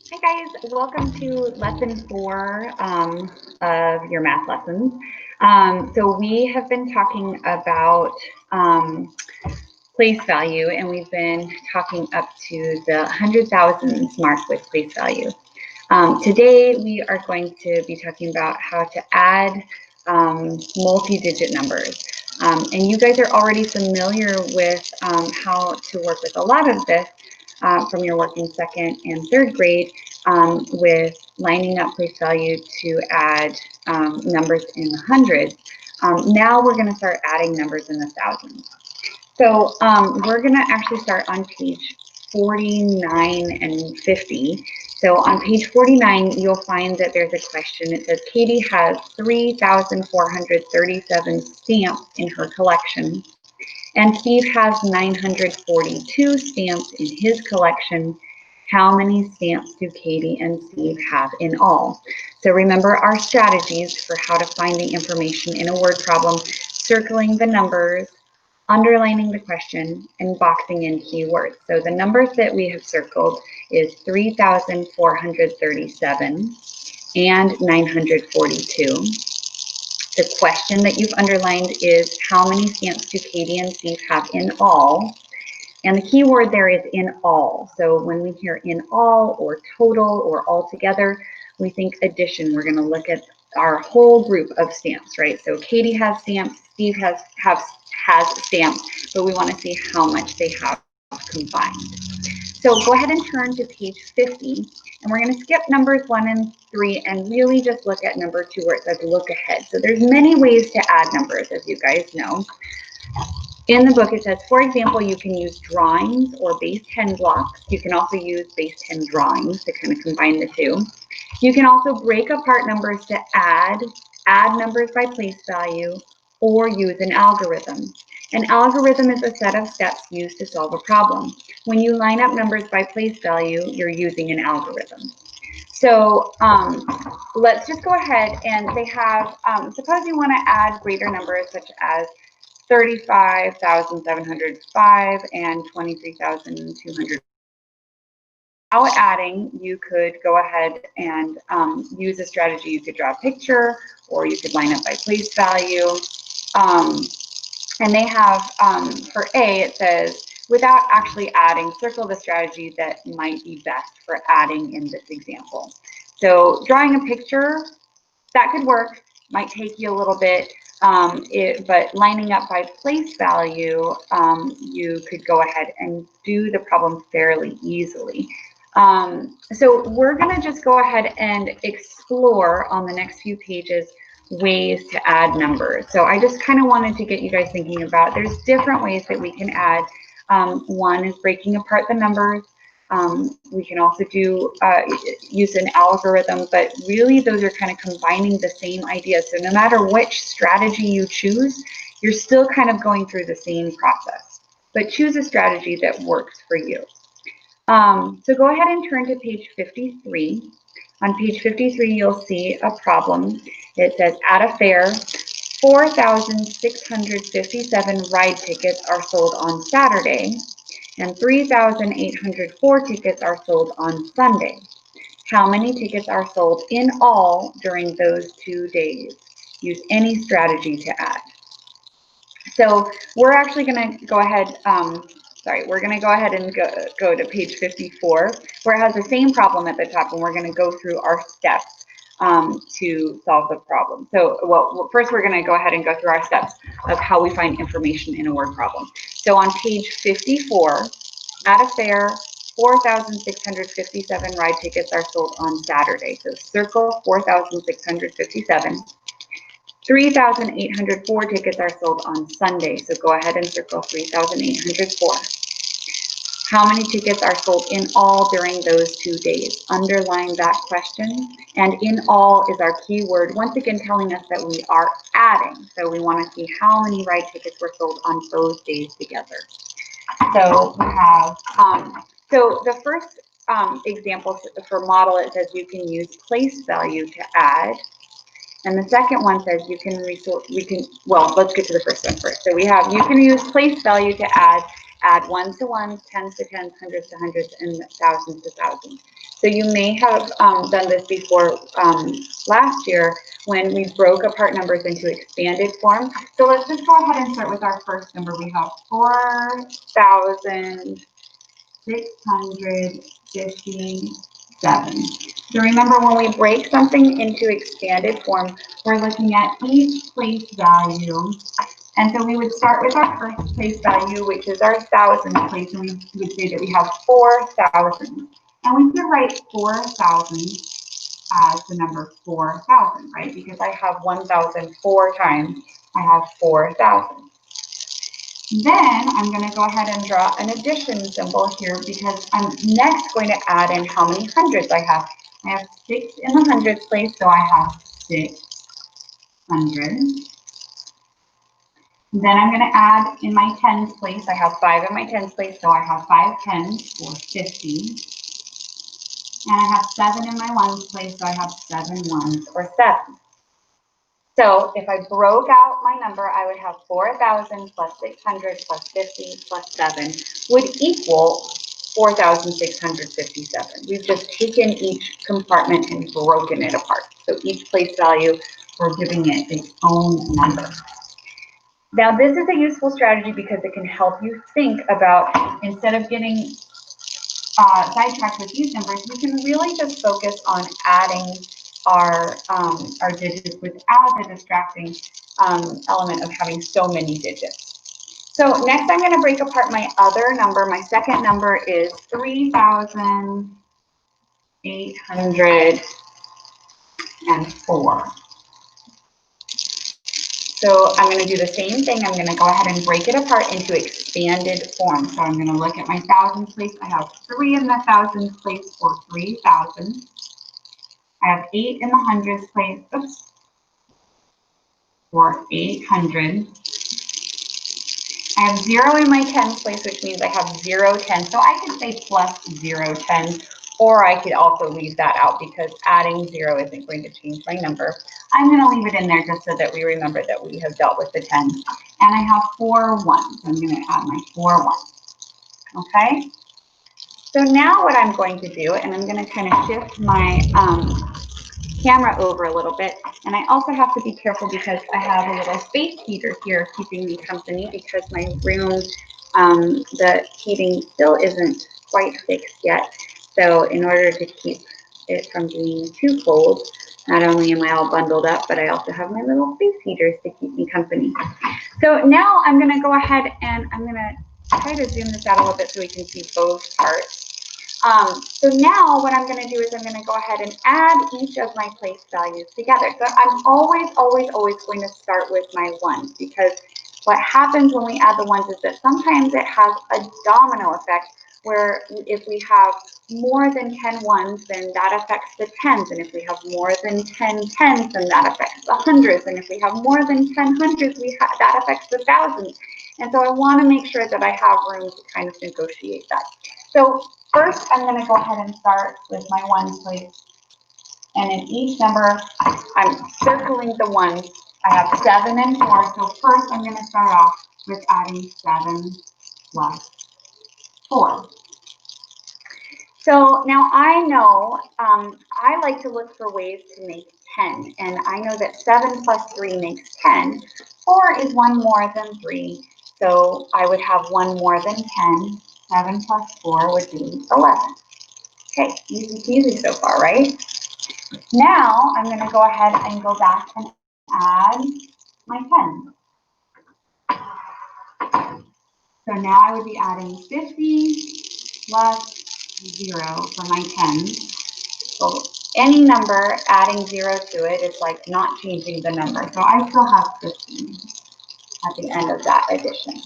Hi guys, welcome to lesson 4 of your math lessons. So we have been talking about place value, and we've been talking up to the 100,000s mark with place value. Today we are going to be talking about how to add multi-digit numbers. And you guys are already familiar with how to work with a lot of this from your work in second and third grade with lining up place value to add numbers in the hundreds. Now we're going to start adding numbers in the thousands. So we're going to actually start on page 49 and 50. So on page 49, you'll find that there's a question. It says Katie has 3,437 stamps in her collection, and Steve has 942 stamps in his collection. How many stamps do Katie and Steve have in all? So remember our strategies for how to find the information in a word problem: circling the numbers, underlining the question, and boxing in keywords. So the numbers that we have circled is 3,437 and 942. The question that you've underlined is how many stamps do Katie and Steve have in all? And the key word there is in all. So when we hear in all or total or all together, we think addition. We're going to look at our whole group of stamps, right? So Katie has stamps, Steve has stamps, but we want to see how much they have combined. So go ahead and turn to page 50, and we're going to skip numbers 1 and 3 and really just look at number 2 where it says look ahead. So there's many ways to add numbers, as you guys know. In the book, it says, for example, you can use drawings or base 10 blocks. You can also use base 10 drawings to kind of combine the two. You can also break apart numbers to add numbers by place value, or use an algorithm. An algorithm is a set of steps used to solve a problem. When you line up numbers by place value, you're using an algorithm. So let's just go ahead, and they have, suppose you want to add greater numbers such as 35,705 and 23,200. Without adding, you could go ahead and use a strategy. You could draw a picture, or you could line up by place value. And they have, for A, it says, without actually adding, circle the strategy that might be best for adding in this example. So drawing a picture, that could work, might take you a little bit, but lining up by place value, you could go ahead and do the problem fairly easily. So we're going to just go ahead and explore on the next few pages ways to add numbers. So I just kind of wanted to get you guys thinking about, there's different ways that we can add. One is breaking apart the numbers. We can also use an algorithm, but really those are kind of combining the same idea. So no matter which strategy you choose, you're still kind of going through the same process, but choose a strategy that works for you. So go ahead and turn to page 53. On page 53, you'll see a problem. It says, at a fair, 4,657 ride tickets are sold on Saturday, and 3,804 tickets are sold on Sunday. How many tickets are sold in all during those 2 days? Use any strategy to add. So we're actually going to go ahead, we're going to go ahead and go to page 54, where it has the same problem at the top, and we're going to go through our steps to solve the problem. So, well, first we're going to go ahead and go through our steps of how we find information in a word problem. So on page 54, at a fair, 4,657 ride tickets are sold on Saturday. So circle 4,657. 3,804 tickets are sold on Sunday. So go ahead and circle 3,804. How many tickets are sold in all during those 2 days? Underline that question. And in all is our keyword, once again telling us that we are adding. So we want to see how many ride tickets were sold on those days together. So we have, so the first example for model, it says you can use place value to add. And the second one says you can well, let's get to the first one first. So we have, you can use place value to add ones to ones, tens to tens, hundreds to hundreds, and thousands to thousands. So you may have done this before last year when we broke apart numbers into expanded form. So let's just go ahead and start with our first number. We have 4,657. So remember, when we break something into expanded form, we're looking at each place value. And so we would start with our first place value, which is our thousandth place, and we would say that we have 4,000. And we could write 4,000 as the number 4,000, right? Because I have 1,000 4 times, I have 4,000. Then I'm going to go ahead and draw an addition symbol here because I'm next going to add in how many hundreds I have. I have 6 in the hundreds place, so I have 600. Then I'm going to add in my tens place. I have 5 in my tens place, so I have 5 tens or 50. And I have 7 in my ones place, so I have 7 ones or 7. So if I broke out my number, I would have 4,000 plus 600 plus 50 plus 7 would equal 4,657. We've just taken each compartment and broken it apart. So each place value, we're giving it its own number. Now, this is a useful strategy because it can help you think about, instead of getting sidetracked with these numbers, we can really just focus on adding our digits without the distracting element of having so many digits. So next I'm going to break apart my other number. My second number is 3,804. So I'm going to do the same thing. I'm going to go ahead and break it apart into expanded form. So I'm going to look at my thousands place. I have 3 in the thousands place for 3,000. I have 8 in the hundreds place, oops, for 800. I have 0 in my tens place, which means I have 0 tens. So I could say plus 0 tens, or I could also leave that out because adding 0 isn't going to change my number. I'm going to leave it in there just so that we remember that we have dealt with the tens. And I have 4 ones. I'm going to add my 4 ones. Okay? So now what I'm going to do, and I'm going to kind of shift my camera over a little bit, and I also have to be careful because I have a little space heater here keeping me company because my room, the heating still isn't quite fixed yet. So in order to keep it from being too cold, not only am I all bundled up, but I also have my little space heaters to keep me company. So now I'm going to go ahead and I'm going to try to zoom this out a little bit so we can see both parts. So now what I'm going to do is I'm going to go ahead and add each of my place values together. So I'm always going to start with my ones, because what happens when we add the ones is that sometimes it has a domino effect where if we have more than 10 ones, then that affects the tens. And if we have more than 10 tens, then that affects the hundreds. And if we have more than 10 hundreds, that affects the thousands. And so I want to make sure that I have room to kind of negotiate that. So first, I'm going to go ahead and start with my ones place. And in each number, I'm circling the ones. I have 7 and 4. So first, I'm going to start off with adding 7 plus 4. So now I know I like to look for ways to make 10. And I know that 7 plus 3 makes 10. 4 is 1 more than 3. So I would have 1 more than 10. 7 plus 4 would be 11. Okay, easy peasy so far, right? Now I'm going to go ahead and go back and add my 10. So now I would be adding 50 plus 0 for my 10. So any number, adding 0 to it is like not changing the number. So I still have 50 at the end of that addition.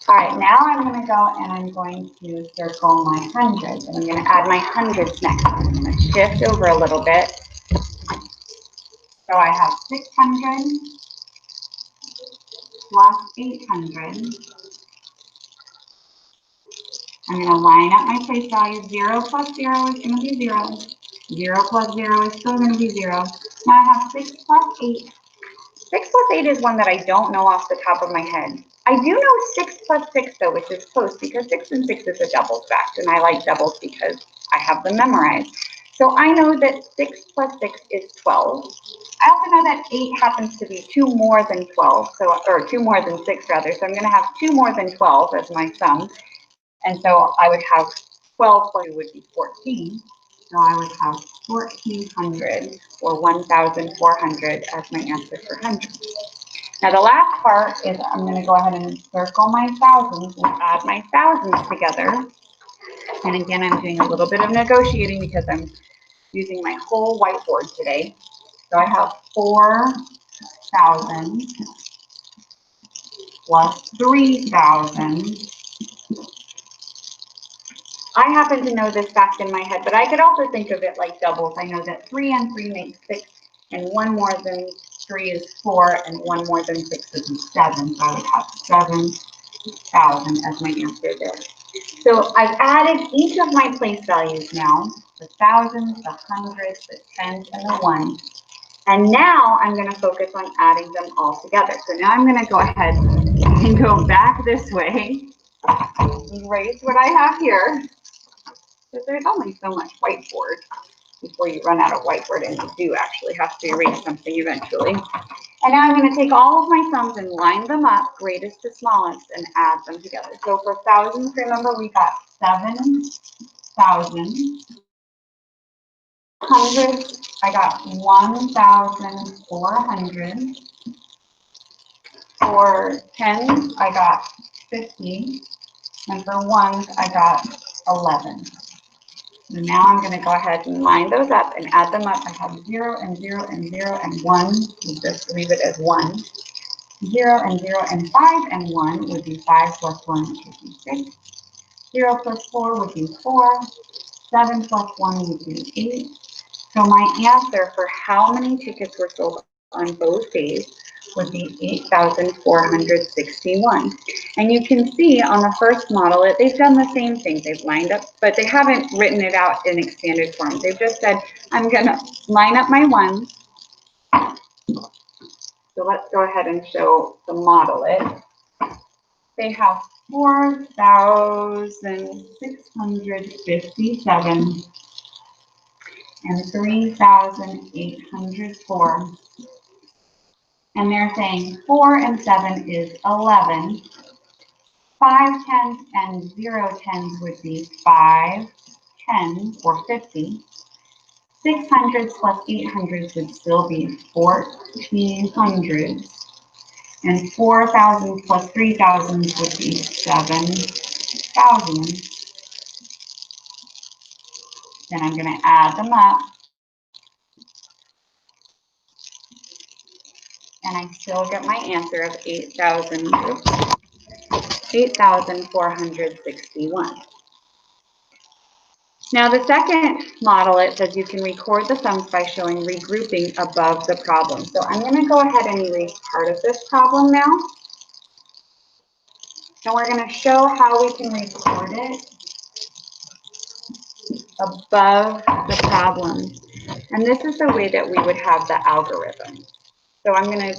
All right, now I'm going to go and I'm going to circle my hundreds. And I'm going to add my hundreds next. I'm going to shift over a little bit. So I have 600 plus 800. I'm going to line up my place value. 0 plus 0 is going to be 0. 0 plus 0 is still going to be 0. Now I have 6 plus 8. 6 plus 8 is one that I don't know off the top of my head. I do know 6 plus 6 though, which is close because 6 and 6 is a doubles fact, and I like doubles because I have them memorized. So I know that 6 plus 6 is 12. I also know that 8 happens to be 2 more than 12, so, or 2 more than 6 rather, so I'm going to have 2 more than 12 as my sum. And so I would have 12 plus 2 would be 14. So I would have 1,400 or 1,400 as my answer for 100. Now the last part is I'm going to go ahead and circle my thousands and add my thousands together. And again, I'm doing a little bit of negotiating because I'm using my whole whiteboard today. So I have 4,000 plus 3,000. I happen to know this fact in my head, but I could also think of it like doubles. I know that 3 and 3 make 6, and 1 more than 3 is 4, and 1 more than 6 is 7. So I would have 7,000 as my answer there. So I've added each of my place values now, the thousands, the hundreds, the tens, and the ones. And now I'm going to focus on adding them all together. So now I'm going to go ahead and go back this way, erase what I have here, because there's only so much whiteboard before you run out of whiteboard, and you do actually have to erase something eventually. And now I'm going to take all of my sums and line them up, greatest to smallest, and add them together. So for thousands, remember we got 7,000. Hundreds, I got 1,400. For tens, I got 50. And for ones, I got 11. So now I'm going to go ahead and line those up and add them up. I have 0 and 0 and 0 and 1. We'll just leave it as 1. 0 and 0 and 5 and 1 would be 5 plus 1, which would be 6. 0 plus 4 would be 4. 7 plus 1 would be 8. So my answer for how many tickets were sold on both days would be 8,461. And you can see on the first model, they've done the same thing. They've lined up, but they haven't written it out in expanded form. They've just said, I'm going to line up my ones. So let's go ahead and show the model it. They have 4,657 and 3,804. And they're saying 4 and 7 is 11. 5 tens and 0 tens would be 5 tens or 50. 600s plus 800s would still be 1,400s. And 4,000 plus 3,000 would be 7,000. Then I'm going to add them up. And I still get my answer of 8,461. Now the second model, it says you can record the sums by showing regrouping above the problem. So I'm going to go ahead and erase part of this problem now. And we're going to show how we can record it above the problem. And this is the way that we would have the algorithm. So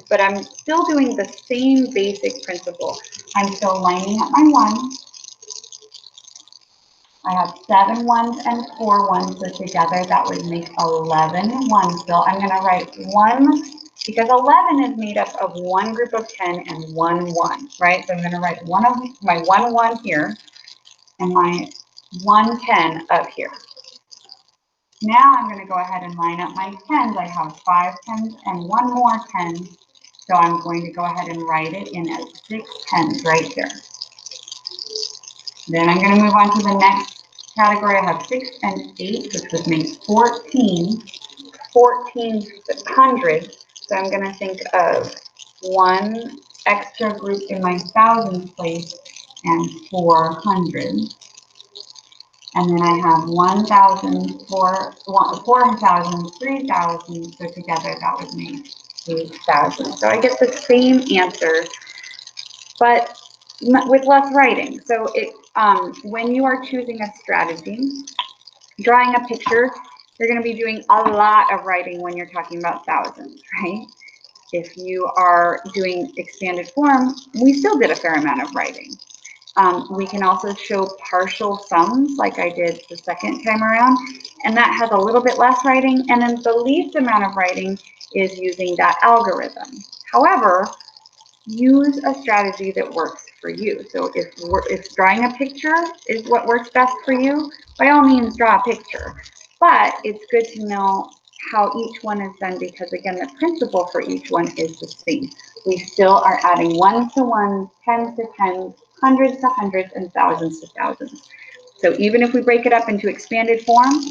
but I'm still doing the same basic principle. I'm still lining up my ones. I have 7 ones and 4 ones, so together that would make 11 ones. So I'm going to write 1, because 11 is made up of one group of 10 and 1 1, right? So I'm going to write one of my 1 1 here and my 1 10 up here. Now I'm going to go ahead and line up my tens. I have 5 tens and 1 more 10. So I'm going to go ahead and write it in as 6 tens right here. Then I'm going to move on to the next category. I have 6 and 8, which would make 1,400. So I'm going to think of 1 extra group in my thousands place and 400. And then I have 1,000, 4,000, 3,000. So together that would make 8,000. So I get the same answer, but with less writing. So when you are choosing a strategy, drawing a picture, you're going to be doing a lot of writing when you're talking about thousands, right? If you are doing expanded form, we still did a fair amount of writing. We can also show partial sums like I did the second time around, and that has a little bit less writing, and then the least amount of writing is using that algorithm. However, use a strategy that works for you. So if drawing a picture is what works best for you, by all means draw a picture. But it's good to know how each one is done, because again, the principle for each one is the same. We still are adding ones to ones, tens to tens, hundreds to hundreds, and thousands to thousands. So even if we break it up into expanded form,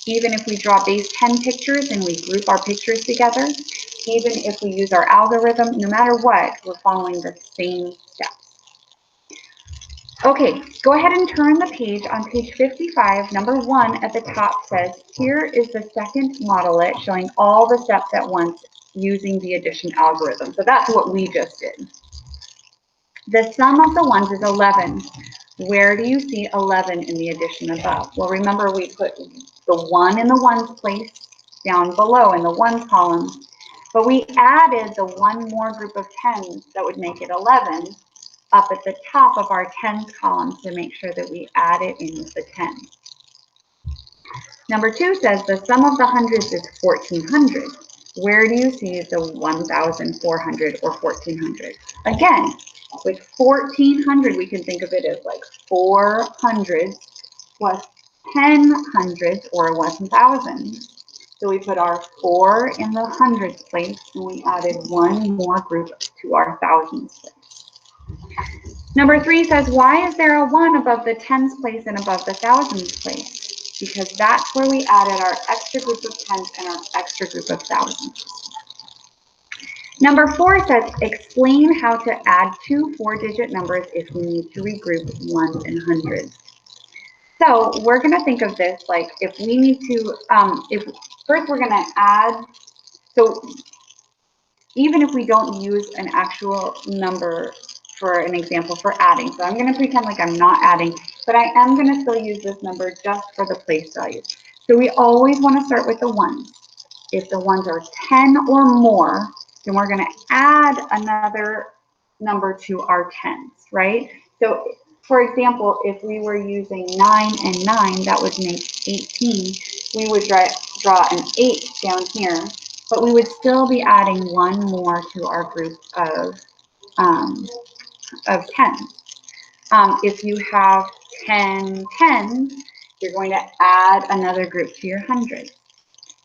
even if we draw base 10 pictures and we group our pictures together, even if we use our algorithm, no matter what, we're following the same steps. Okay, go ahead and turn the page. On page 55, number 1 at the top says, here is the second modelet showing all the steps at once using the addition algorithm. So that's what we just did. The sum of the ones is 11. Where do you see 11 in the addition above? Well, remember we put the 1 in the ones place down below in the ones column, but we added the one more group of tens that would make it 11 up at the top of our tens column to make sure that we add it in with the 10. Number 2 says the sum of the hundreds is 1400. Where do you see the 1400 or 1400? Again, with 1400, we can think of it as like 4 hundreds plus 10 hundreds or 1000. So we put our 4 in the hundreds place, and we added one more group to our thousands place. Number 3 says, why is there a 1 above the tens place and above the thousands place? Because that's where we added our extra group of tens and our extra group of thousands. Number 4 says, explain how to add two 4-digit numbers if we need to regroup ones and hundreds. So we're going to think of this like if we need to, first we're going to add, so even if we don't use an actual number for an example for adding, so I'm going to pretend like I'm not adding, but I am going to still use this number just for the place value. So we always want to start with the ones. If the ones are 10 or more, then we're going to add another number to our tens, right? So for example, if we were using 9 and 9, that would make 18. We would draw an 8 down here, but we would still be adding one more to our group of 10s. If you have 10 tens, you're going to add another group to your hundreds.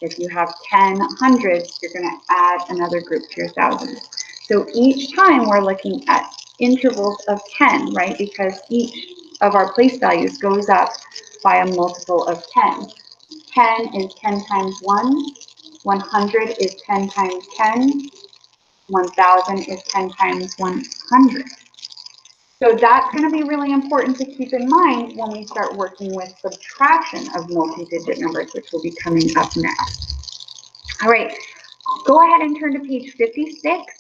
If you have 10 hundreds, you're going to add another group to your thousands. So each time we're looking at intervals of 10, right? Because each of our place values goes up by a multiple of 10. 10 is 10 times 1. 100 is 10 times 10. 1000 is 10 times 100. So that's going to be really important to keep in mind when we start working with subtraction of multi-digit numbers, which will be coming up next. All right, go ahead and turn to page 56.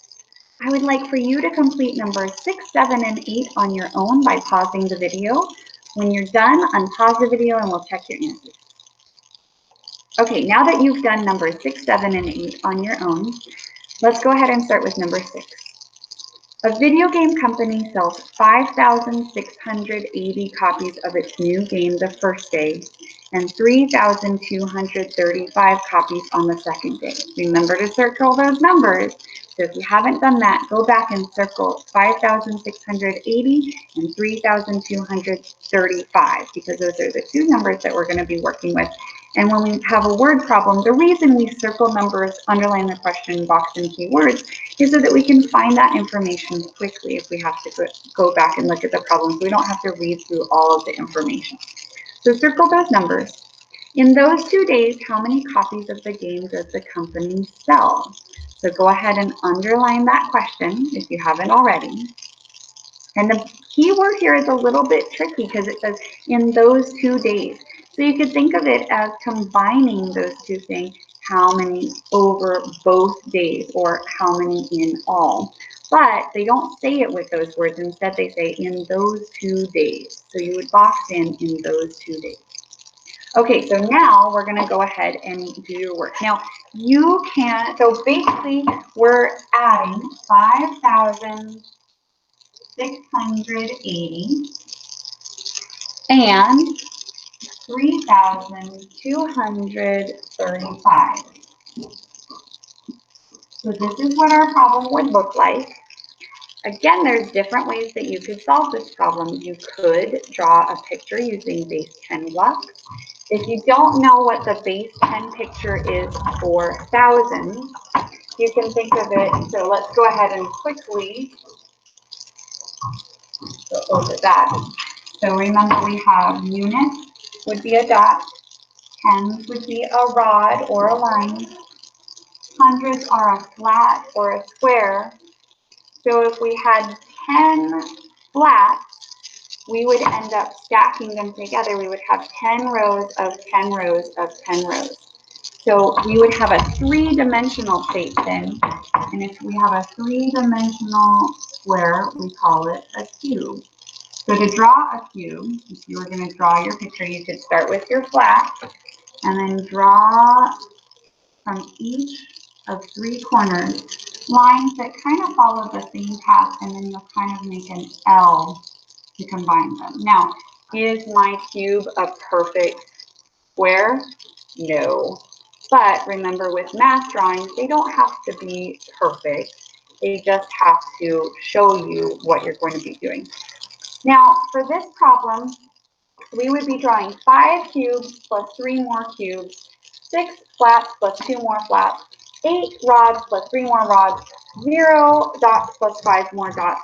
I would like for you to complete numbers 6, 7, and 8 on your own by pausing the video. When you're done, unpause the video and we'll check your answers. Okay, now that you've done numbers 6, 7, and 8 on your own, let's go ahead and start with number 6. A video game company sells 5,680 copies of its new game the first day and 3,235 copies on the second day. Remember to circle those numbers. So if you haven't done that, go back and circle 5,680 and 3,235 because those are the two numbers that we're going to be working with. And when we have a word problem, the reason we circle numbers, underline the question box and keywords is so that we can find that information quickly if we have to go back and look at the problem. We don't have to read through all of the information. So circle those numbers. In those 2 days, how many copies of the game does the company sell? So go ahead and underline that question if you haven't already. And the keyword here is a little bit tricky because it says in those 2 days. So you could think of it as combining those two things, how many over both days or how many in all. But they don't say it with those words. Instead, they say in those 2 days. So you would box in those 2 days. Okay, so now we're going to go ahead and do your work. Now, you can, so basically we're adding 5,000. 680 and 3,235. So this is what our problem would look like. Again, there's different ways that you could solve this problem. You could draw a picture using base 10 blocks. If you don't know what the base 10 picture is for thousands, you can think of it. So let's go ahead and quickly go over that. So remember, we have units would be a dot, tens would be a rod or a line, hundreds are a flat or a square. So if we had 10 flats, we would end up stacking them together. We would have 10 rows of 10 rows of 10 rows. So we would have a three-dimensional shape then. And if we have a three-dimensional square, we call it a cube. So to draw a cube, if you were going to draw your picture, you could start with your flat and then draw from each of three corners lines that kind of follow the same path, and then you'll kind of make an L to combine them. Now, is my cube a perfect square? No. But remember, with math drawings, they don't have to be perfect. They just have to show you what you're going to be doing. Now, for this problem, we would be drawing 5 cubes plus 3 more cubes, 6 flats plus 2 more flats, 8 rods plus 3 more rods, 0 dots plus 5 more dots.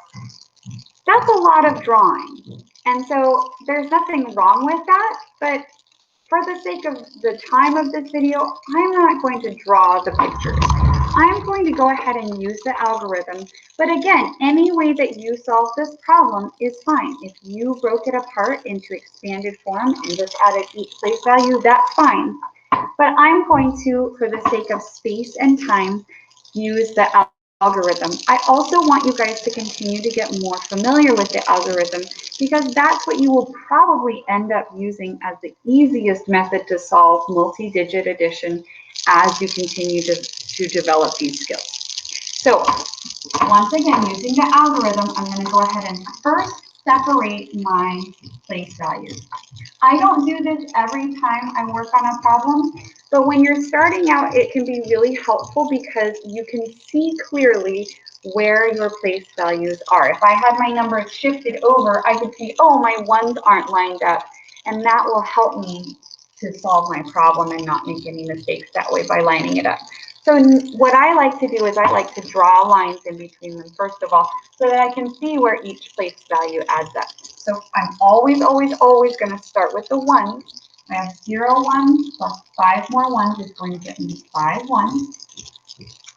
That's a lot of drawing. And so there's nothing wrong with that, but for the sake of the time of this video, I'm not going to draw the pictures. I'm going to go ahead and use the algorithm. But again, any way that you solve this problem is fine. If you broke it apart into expanded form and just added each place value, that's fine. But I'm going to, for the sake of space and time, use the algorithm. I also want you guys to continue to get more familiar with the algorithm, because that's what you will probably end up using as the easiest method to solve multi-digit addition as you continue to develop these skills. So once again, using the algorithm, I'm going to go ahead and first separate my place values. I don't do this every time I work on a problem, but when you're starting out, it can be really helpful because you can see clearly where your place values are. If I had my numbers shifted over, I could see, oh, my ones aren't lined up, and that will help me to solve my problem and not make any mistakes that way by lining it up. So what I like to do is I like to draw lines in between them, first of all, so that I can see where each place value adds up. So I'm always going to start with the ones. I have 0 ones plus 5 more ones is going to get me 5 ones.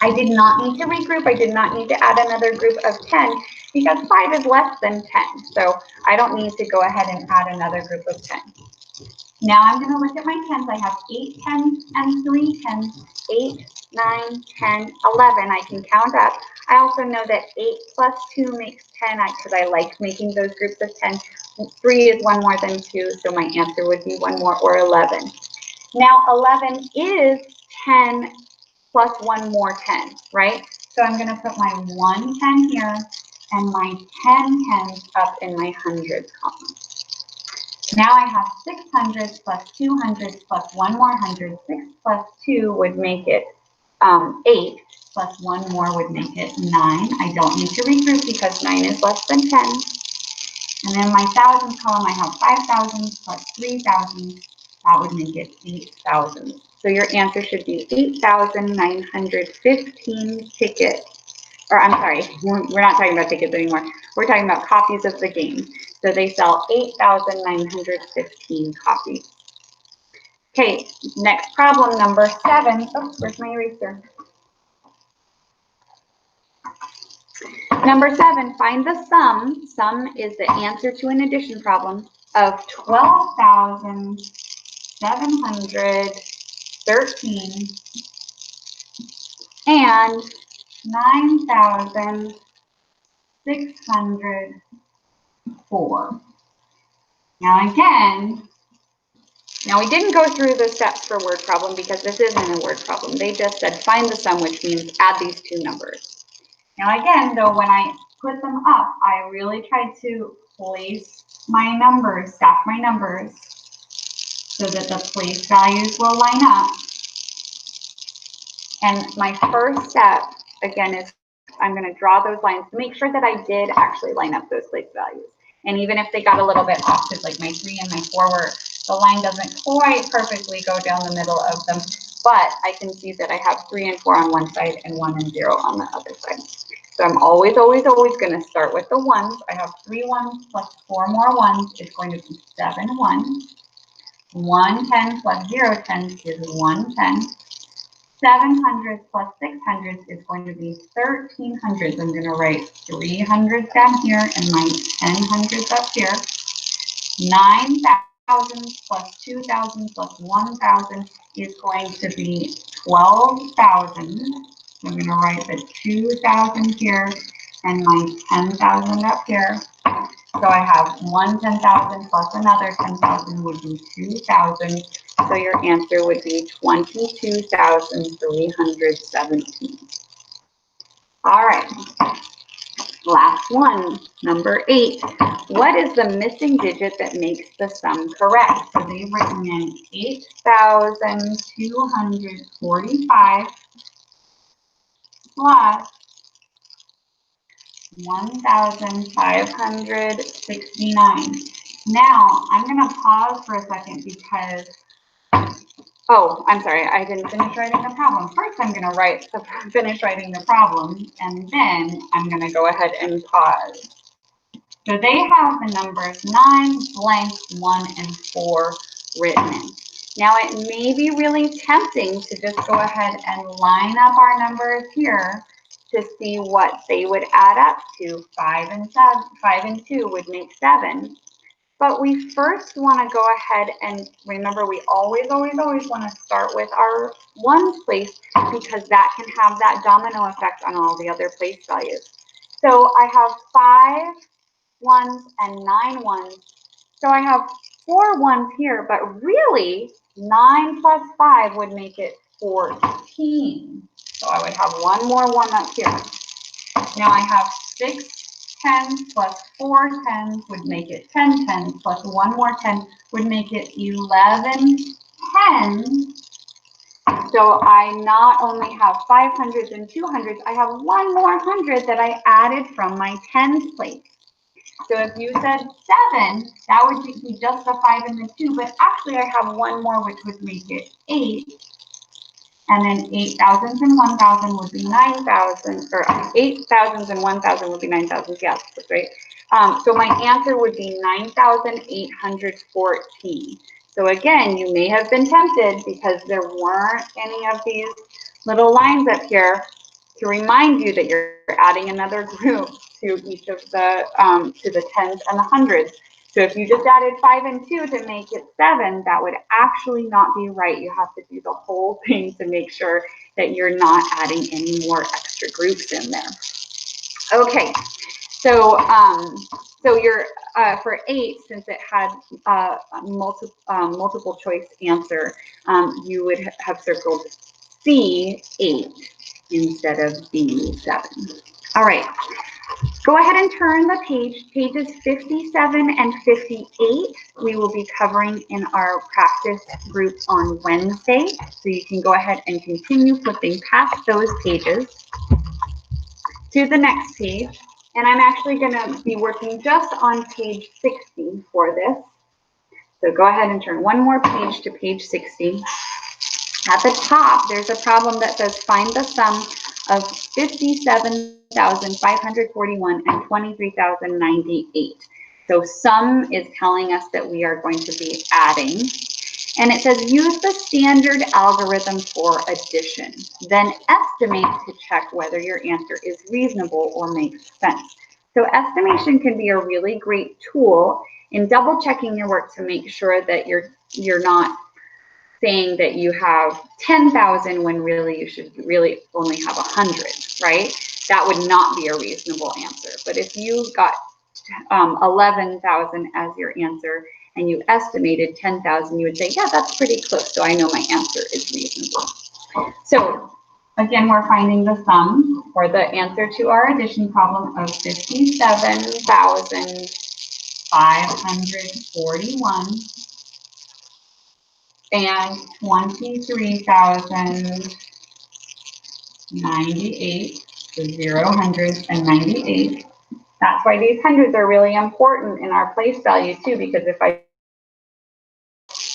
I did not need to regroup. I did not need to add another group of 10 because 5 is less than 10. So I don't need to go ahead and add another group of 10. Now I'm going to look at my tens. I have 8 tens and 3 tens, 8, 9, 10, 11. I can count up. I also know that 8 plus 2 makes 10 because I like making those groups of 10. 3 is 1 more than 2, so my answer would be 1 more, or 11. Now 11 is 10 plus 1 more 10, right? So I'm going to put my 1 10 here and my 10 tens up in my hundreds column. Now I have 600s plus 200s plus 1 more 100. 6 plus 2 would make it 8, plus 1 more would make it 9. I don't need to regroup because 9 is less than 10. And then my thousands column, I have 5,000 plus 3,000. That would make it 8,000. So your answer should be 8,915 tickets. Or I'm sorry, we're not talking about tickets anymore. We're talking about copies of the game. So they sell 8,915 copies. Okay, next problem, number 7. Oh, where's my eraser? Number 7, find the sum. Sum is the answer to an addition problem of 12,713 and 9,604. Now again, we didn't go through the steps for word problem because this isn't a word problem. They just said find the sum, which means add these two numbers. Now again, though, when I put them up. I really tried to place my numbers, stack my numbers, so that the place values will line up. And my first step, again, is I'm going to draw those lines to make sure that I did actually line up those place values. And even if they got a little bit off, because like my 3 and my 4 were, the line doesn't quite perfectly go down the middle of them, but I can see that I have 3 and 4 on one side and 1 and 0 on the other side. So I'm always, always, always going to start with the ones. I have 3 1s plus 4 more 1s is going to be 7 1s. 1 10 plus 0 10s is 1 10. 700 plus 600 is going to be 1300. I'm going to write 300 down here and my 1000s up here. 9,000 plus 2,000 plus 1,000 is going to be 12,000. So I'm going to write the 2,000 here and my 10,000 up here. So I have one 10,000 plus another 10,000 would be 2,000. So your answer would be 22,317. All right. Last one, number 8. What is the missing digit that makes the sum correct? So they've written in 8,245 plus 1,569. Now, I'm going to pause for a second because, oh, I'm sorry, I didn't finish writing the problem. First, I'm going to finish writing the problem, and then I'm going to go ahead and pause. So they have the numbers 9, blank, 1, and 4 written in. Now, it may be really tempting to just go ahead and line up our numbers here to see what they would add up to. 5 and 2 would make 7. But we first want to go ahead and remember we always, always, always want to start with our ones place because that can have that domino effect on all the other place values. So I have 5 1s and 9 1s. So I have 4 1s here, but really 9 plus 5 would make it 14. So I would have one more 1 up here. Now I have 6 10s plus 4 10s would make it 10 10s plus 1 more 10 would make it 11 10s. So I not only have 500s and 200s, I have one more 100 that I added from my 10s place. So if you said 7, that would be just the 5 and the 2, but actually I have one more which would make it 8. And then 8,000s and 1,000 would be 9,000, or 8,000s and 1,000 would be 9,000. Yes, that's right. So my answer would be 9,814. So again, you may have been tempted because there weren't any of these little lines up here to remind you that you're adding another group to each of the to the 10s and the 100s. So if you just added 5 and 2 to make it 7, that would actually not be right. You have to do the whole thing to make sure that you're not adding any more extra groups in there. Okay, so so you're for 8, since it had multiple choice answer, you would have circled C8 instead of B7. All right. Go ahead and turn the page. Pages 57 and 58 we will be covering in our practice group on Wednesday. So you can go ahead and continue flipping past those pages to the next page. And I'm actually going to be working just on page 60 for this. So go ahead and turn one more page to page 60. At the top, there's a problem that says find the sum of 57,541 and 23,098. So sum is telling us that we are going to be adding. And it says use the standard algorithm for addition. Then estimate to check whether your answer is reasonable or makes sense. So estimation can be a really great tool in double checking your work to make sure that you're not saying that you have 10,000 when really you should really only have 100, right? That would not be a reasonable answer. But if you got 11,000 as your answer and you estimated 10,000, you would say, yeah, that's pretty close. So I know my answer is reasonable. So Again, we're finding the sum or the answer to our addition problem of 57,541 and 23,098, so 098. That's why these hundreds are really important in our place value too, because if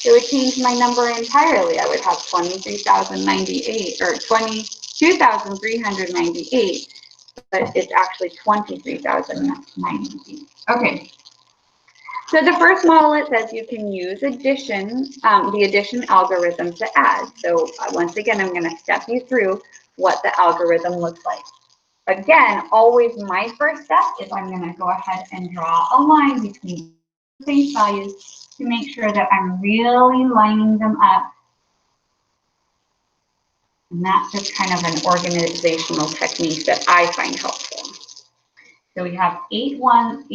it would change my number entirely. I would have 23,098 or 22,398, but it's actually 23,098. Okay. So the first model, it says you can use addition, the addition algorithm to add. So once again, I'm going to step you through what the algorithm looks like. Again, always my first step is I'm going to go ahead and draw a line between place values to make sure that I'm really lining them up. And that's just kind of an organizational technique that I find helpful. So we have 8 ones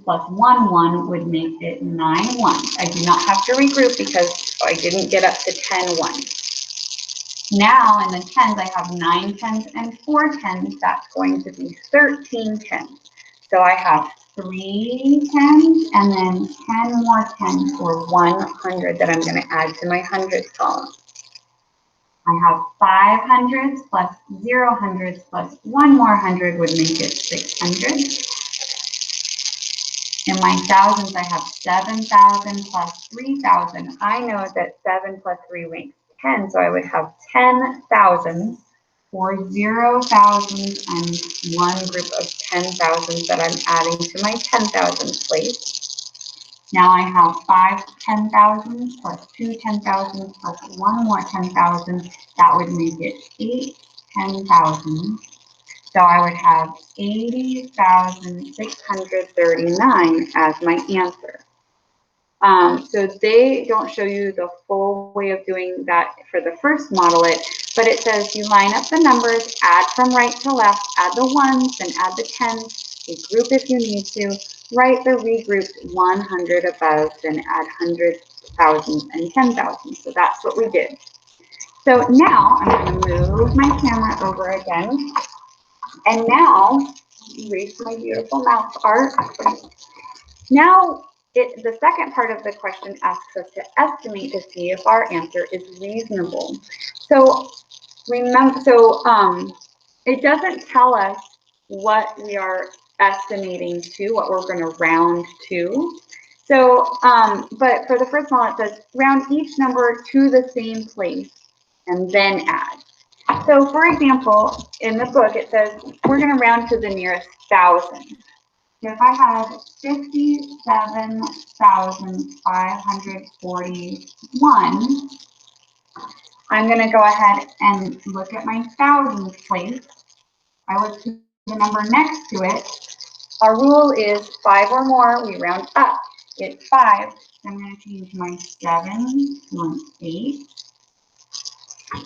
plus 1 1 would make it 9 ones. I do not have to regroup because I didn't get up to 10 ones. Now in the tens, I have 9 tens and 4 tens. That's going to be 13 tens. So I have 3 tens and then 10 more tens for 100 that I'm going to add to my hundreds column. I have 5 hundreds plus 0 hundreds plus 1 more 100 would make it 600. In my thousands, I have 7,000 plus 3,000. I know that 7 plus 3 makes 10, so I would have 10,000 or 0,000 and one group of 10,000s that I'm adding to my 10,000 place. Now I have 5 10,000s plus 2 10,000s plus 1 more 10,000. That would make it 8 10,000. So I would have 80,639 as my answer. So they don't show you the full way of doing that for the first model but it says you line up the numbers, add from right to left, add the ones, then add the tens, regroup if you need to, write the regrouped 100 above, then add hundreds, thousands, and 10,000. So that's what we did. So now I'm going to move my camera over again. And now, erase my beautiful mouse art. Now, the second part of the question asks us to estimate to see if our answer is reasonable. So remember, it doesn't tell us what we are estimating to, what we're going to round to. So, but for the first one, it says round each number to the same place and then add. So for example, in the book, it says we're going to round to the nearest 1,000. So if I have 57,541, I'm going to go ahead and look at my thousands place. I look to the number next to it. Our rule is 5 or more, we round up. It's 5. So I'm going to change my 7 to an 8.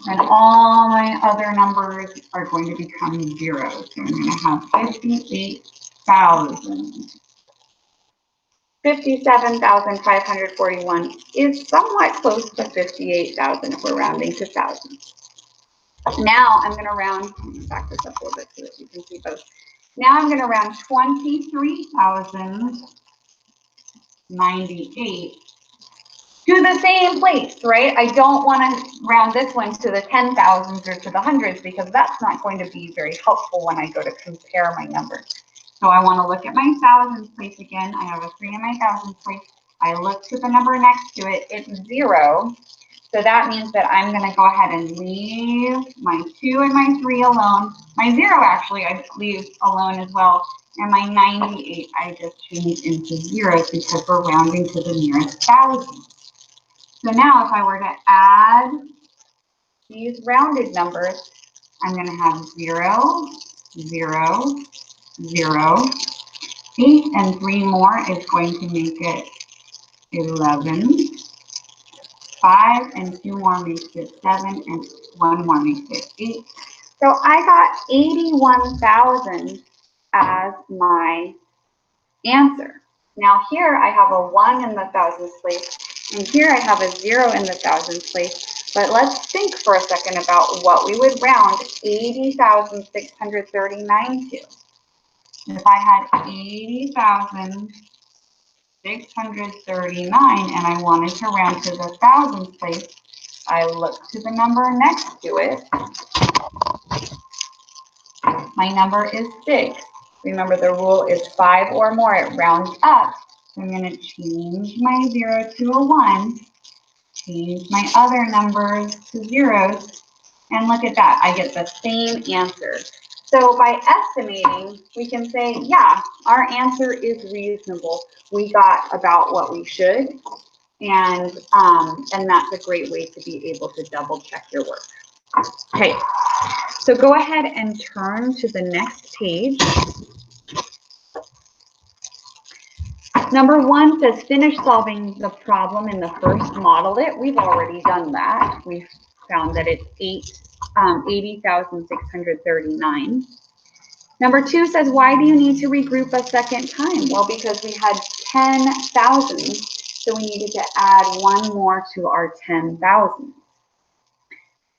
And all my other numbers are going to become 0. So I'm going to have 58,000. 57,541 is somewhat close to 58,000 if we're rounding to thousands. Now I'm going to round, back this up a little bit so that you can see both. Now I'm going to round 23,098 to the same place, right? I don't want to round this one to the 10,000s or to the hundreds because that's not going to be very helpful when I go to compare my numbers. So I want to look at my thousands place again. I have a 3 in my thousands place. I look to the number next to it. It's 0. So that means that I'm going to go ahead and leave my 2 and my 3 alone. My 0 actually I leave alone as well. And my 98 I just change into 0s because we're rounding to the nearest thousand. So now if I were to add these rounded numbers, I'm going to have 0, 0, 0. 8 and 3 more is going to make it 11. 5 and 2 more makes it 7, and 1 more makes it 8. So I got 81,000 as my answer. Now here I have a 1 in the thousands place, and here I have a 0 in the thousands place. But let's think for a second about what we would round 80,639 to. If I had 80,639 and I wanted to round to the thousands place, I look to the number next to it. My number is 6. Remember, the rule is 5 or more. It rounds up. So I'm going to change my 0 to a 1, change my other numbers to zeros, and look at that. I get the same answer. So by estimating, we can say, yeah, our answer is reasonable. We got about what we should, and that's a great way to be able to double check your work. Okay, so go ahead and turn to the next page. Number 1 says finish solving the problem in the first model it. We've already done that. We've found that it's 80,639. Number 2 says, why do you need to regroup a second time? Well, because we had 10,000, so we needed to add one more to our 10,000.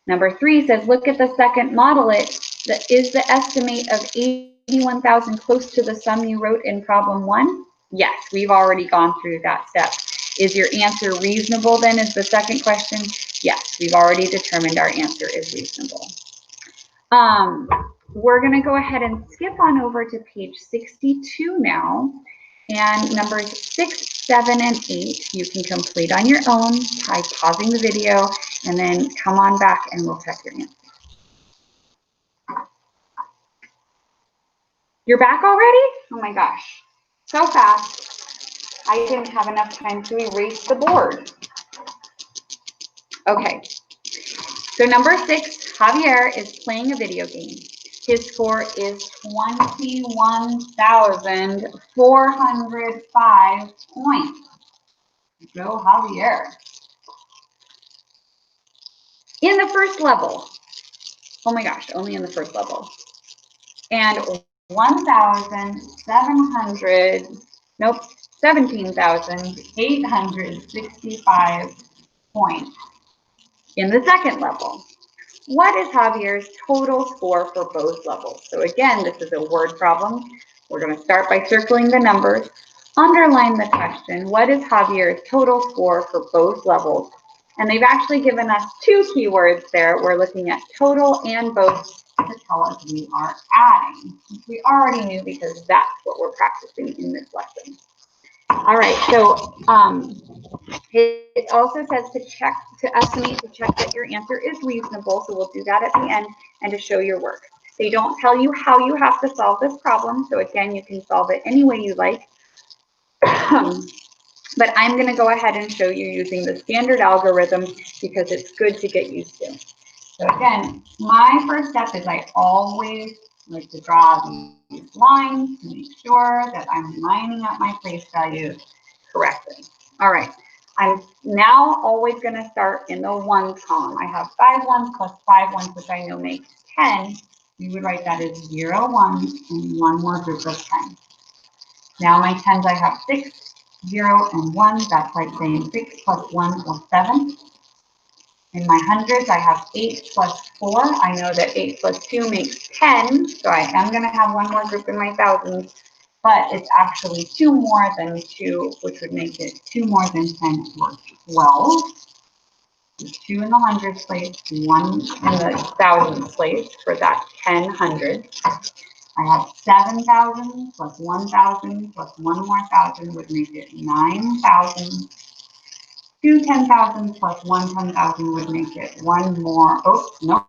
Number 3 says, look at the second model it. Is the estimate of 81,000 close to the sum you wrote in problem 1? Yes, we've already gone through that step. Is your answer reasonable then is the second question? Yes, we've already determined our answer is reasonable. We're going to go ahead and skip on over to page 62 now. And numbers 6, 7, and 8 you can complete on your own by pausing the video and then come on back and we'll check your answer. You're back already? Oh my gosh, so fast. I didn't have enough time to erase the board. Okay, so number 6, Javier is playing a video game. His score is 21,405 points. Go Javier. In the first level, oh my gosh, only in the first level. And 17,865 points in the second level. What is Javier's total score for both levels? So again, this is a word problem. We're going to start by circling the numbers. Underline the question. What is Javier's total score for both levels? And they've actually given us 2 keywords there. We're looking at total and both to tell us we are adding, which we already knew because that's what we're practicing in this lesson. All right, so it also says to estimate, to check that your answer is reasonable. So we'll do that at the end and to show your work. They don't tell you how you have to solve this problem. So again, you can solve it any way you like. But I'm going to go ahead and show you using the standard algorithm because it's good to get used to. So again, my first step is I always like to draw these lines to make sure that I'm lining up my place values correctly. All right, I'm now always going to start in the 1s column. I have 5 1s plus 5 1s, which I know makes 10. We would write that as 0 1 and one more group of 10. Now my 10s, I have 6, 0, and 1. That's like saying 6 plus 1 or 7. In my hundreds, I have 8 plus 4. I know that 8 plus 2 makes 10, so I am going to have one more group in my thousands, but it's actually 2 more than 2, which would make it 2 more than 10 or 12. There's 2 in the hundreds place, 1 in the thousands place for that 10 hundreds. I have 7,000 plus 1,000 plus 1 more 1,000 would make it 9,000. 2 10,000 plus 1 10,000 would make it 1 more. Oh, no.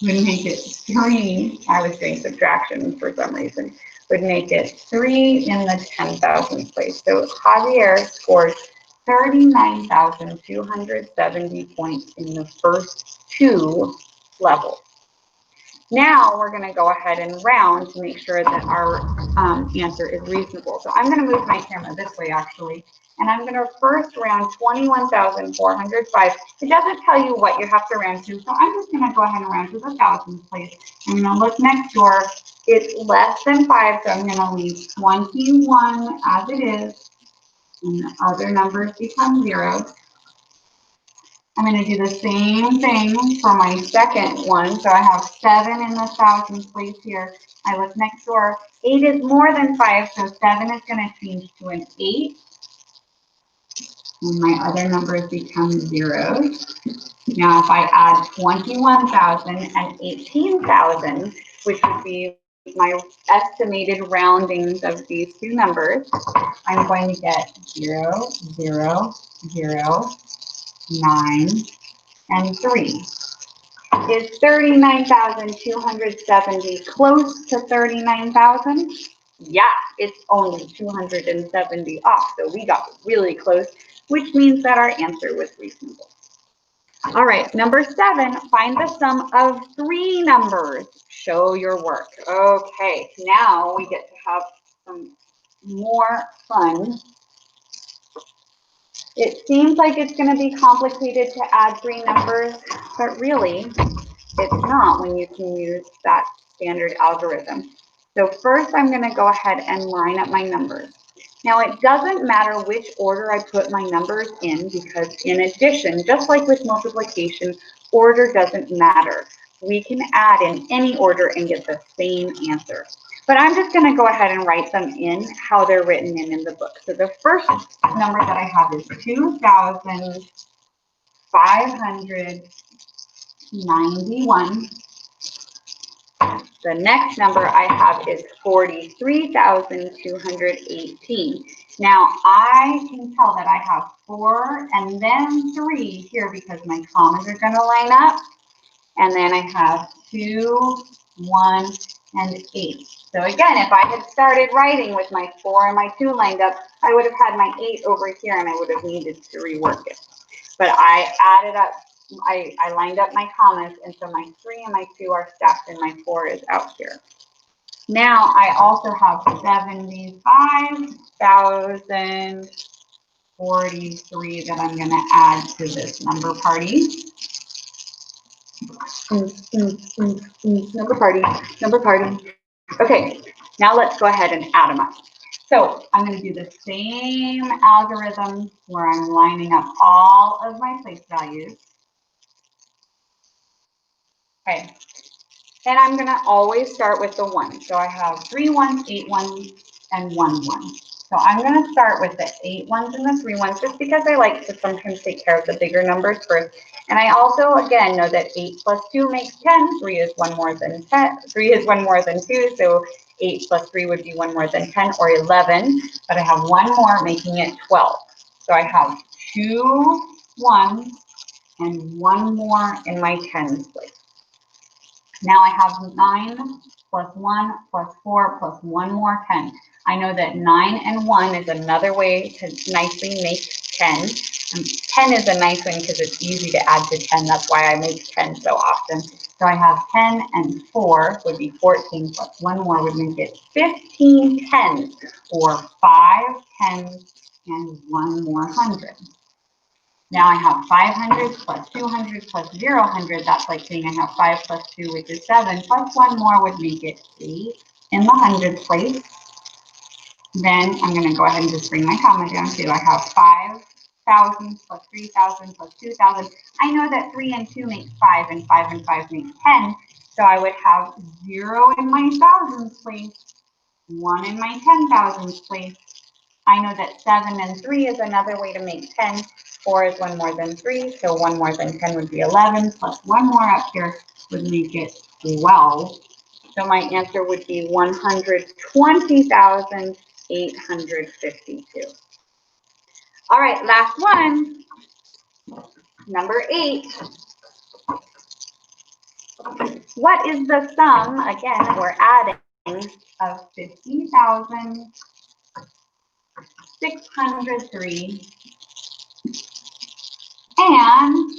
Would make it 3. I was doing subtraction for some reason. Would make it 3 in the 10,000 place. So Javier scored 39,270 points in the first 2 levels. Now we're going to go ahead and round to make sure that our answer is reasonable. So I'm going to move my camera this way actually, and I'm going to first round 21,405. It doesn't tell you what you have to round to, so I'm just going to go ahead and round to the thousands place. I'm going to look next door. It's less than 5, so I'm going to leave 21 as it is, and the other numbers become 0. I'm going to do the same thing for my second one. So I have 7 in the thousands place here. I look next door. 8 is more than 5, so 7 is going to change to an 8. And my other numbers become zeros. Now, if I add 21,000 and 18,000, which would be my estimated roundings of these two numbers, I'm going to get 0, 0, 0, 9, and 3. Is 39,270 close to 39,000? Yeah, it's only 270 off, so we got really close, which means that our answer was reasonable. All right, number 7, find the sum of 3 numbers. Show your work. Okay, now we get to have some more fun. It seems like it's going to be complicated to add 3 numbers, but really, it's not when you can use that standard algorithm. So first, I'm going to go ahead and line up my numbers. Now, it doesn't matter which order I put my numbers in, because in addition, just like with multiplication, order doesn't matter. We can add in any order and get the same answer. But I'm just going to go ahead and write them in how they're written in the book. So the first number that I have is 2,591. The next number I have is 43,218. Now I can tell that I have 4 and then 3 here because my commas are going to line up. And then I have 2, 1, and 8. So again, if I had started writing with my 4 and my 2 lined up, I would have had my 8 over here and I would have needed to rework it. But I added up, I lined up my commas, and so my 3 and my 2 are stacked and my 4 is out here. Now I also have 75,043 that I'm going to add to this number party. Number party. Okay, now let's go ahead and add them up. So I'm going to do the same algorithm where I'm lining up all of my place values. Okay, and I'm going to always start with the 1. So I have 3 1s, 8 1s, and 1 1. So I'm going to start with the 8 1s and the 3 1s just because I like to sometimes take care of the bigger numbers first. And I also, again, know that 8 plus 2 makes 10. 3 is 1 more than 10. 3 is 1 more than 2. So 8 plus 3 would be 1 more than 10, or 11. But I have 1 more, making it 12. So I have 2 1s and 1 more in my tens place. Now I have 9 plus 1 plus 4 plus 1 more 10. I know that 9 and 1 is another way to nicely make 10. 10 is a nice one because it's easy to add to 10. That's why I make 10 so often. So I have 10 and 4 would be 14 plus 1 more would make it 15 tens, or 5 tens and 1 more 100. Now I have 500 plus 200 plus 0 That's like saying I have 5 plus 2, which is 7, plus 1 more would make it 8 in the hundreds place. Then I'm going to go ahead and just bring my comma down too. I have 5,000 plus 3,000 plus 2,000. I know that 3 and 2 make 5, and 5 and 5 make 10. So I would have 0 in my thousands place, 1 in my 10,000s place. I know that 7 and 3 is another way to make 10. 4 is 1 more than 3, so 1 more than 10 would be 11, plus 1 more up here would make it 12. So my answer would be 120,852. All right, last one, number 8. What is the sum, again, we're adding, of 50,603 and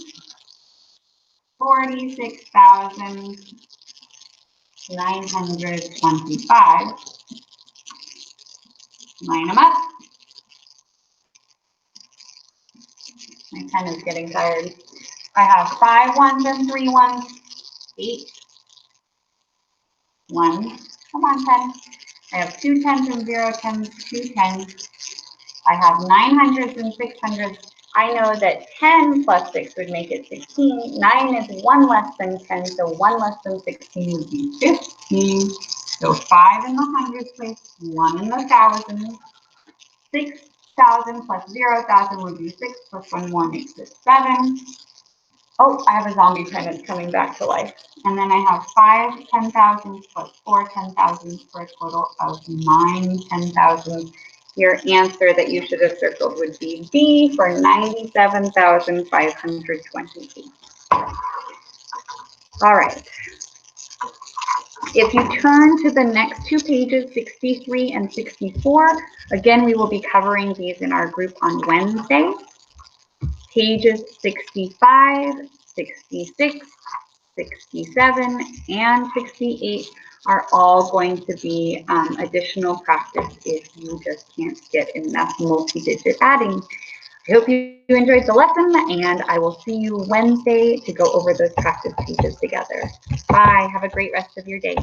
46,925. Line them up. My pen is getting tired. I have 5 1s and 3 1s, 8 1. Come on, 10. I have 2 10s and 0 10s, 2 10s. I have 900s and 600s, I know that 10 plus 6 would make it 16. 9 is 1 less than 10, so 1 less than 16 would be 15. So 5 in the hundreds place, 1 in the thousands. 6,000 plus 0,000 would be 6, plus 1 more makes it 7. Oh, I have a zombie pen that's coming back to life. And then I have 5 10,000s plus 4 10,000s for a total of 9 10,000s. Your answer that you should have circled would be B for 97,522. All right. If you turn to the next two pages, 63 and 64, again, we will be covering these in our group on Wednesday. Pages 65, 66, 67, and 68 are all going to be additional practice if you just can't get enough multi-digit adding. I hope you enjoyed the lesson, and I will see you Wednesday to go over those practice pages together. Bye. Have a great rest of your day.